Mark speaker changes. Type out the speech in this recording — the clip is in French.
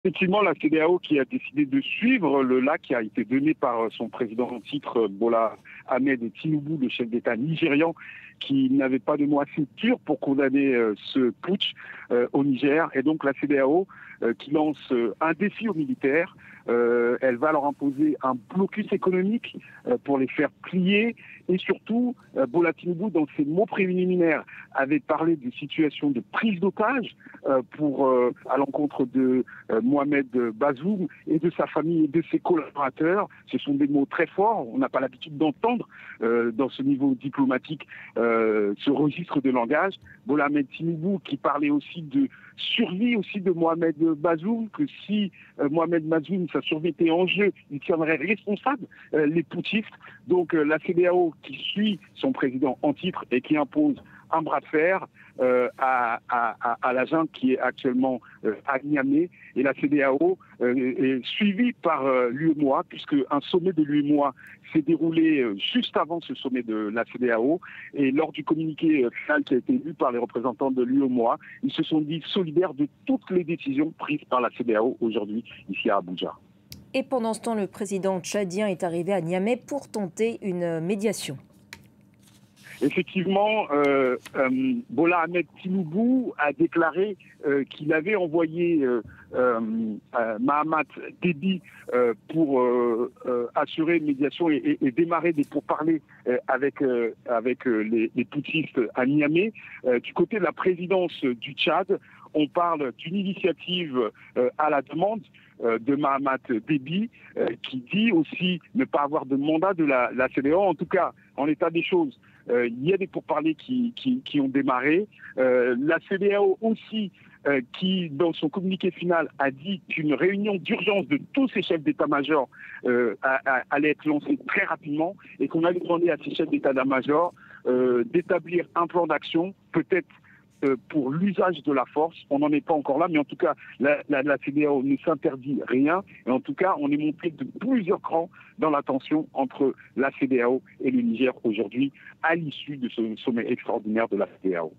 Speaker 1: Effectivement, la CEDEAO qui a décidé de suivre le là qui a été donné par son président en titre, Bola Ahmed Tinubu, le chef d'État nigérian, qui n'avait pas de mots assez durs pour condamner ce putsch au Niger. Et donc la CEDEAO qui lance un défi aux militaires. Elle va leur imposer un blocus économique pour les faire plier. Et surtout, Bola Tinubu, dans ses mots préliminaires, avait parlé de situation de prise d'otage à l'encontre de Mohamed Bazoum et de sa famille et de ses collaborateurs. Ce sont des mots très forts. On n'a pas l'habitude d'entendre dans ce niveau diplomatique ce registre de langage. Bola Ahmed Tinubu qui parlait aussi de survie aussi de Mohamed Bazoum, que si Mohamed Bazoum, sa survie était en jeu, il tiendrait responsable les putschistes. Donc la CEDEAO qui suit son président en titre et qui impose un bras de fer à la junte qui est actuellement à Niamey. Et la CEDEAO est suivie par l'UEMOA, puisque un sommet de l'UEMOA s'est déroulé juste avant ce sommet de la CEDEAO. Et lors du communiqué final qui a été lu par les représentants de l'UEMOA, ils se sont dit solidaires de toutes les décisions prises par la CEDEAO aujourd'hui ici à Abuja.
Speaker 2: Et pendant ce temps, le président tchadien est arrivé à Niamey pour tenter une médiation.
Speaker 1: Effectivement, Bola Ahmed Tinubu a déclaré qu'il avait envoyé Mahamat Déby pour assurer une médiation et démarrer des pourparlers avec les putschistes à Niamey. Du côté de la présidence du Tchad, on parle d'une initiative à la demande de Mahamat Déby, qui dit aussi ne pas avoir de mandat de la CEDEAO. En tout cas, en l'état des choses, il y a des pourparlers qui ont démarré. La CEDEAO aussi, qui, dans son communiqué final, a dit qu'une réunion d'urgence de tous ces chefs d'état-major allait être lancée très rapidement et qu'on allait demander à ces chefs d'état-major d'établir un plan d'action, peut-être pour l'usage de la force. On n'en est pas encore là, mais en tout cas, la CEDEAO ne s'interdit rien. Et en tout cas, on est monté de plusieurs crans dans la tension entre la CEDEAO et le Niger aujourd'hui, à l'issue de ce sommet extraordinaire de la CEDEAO.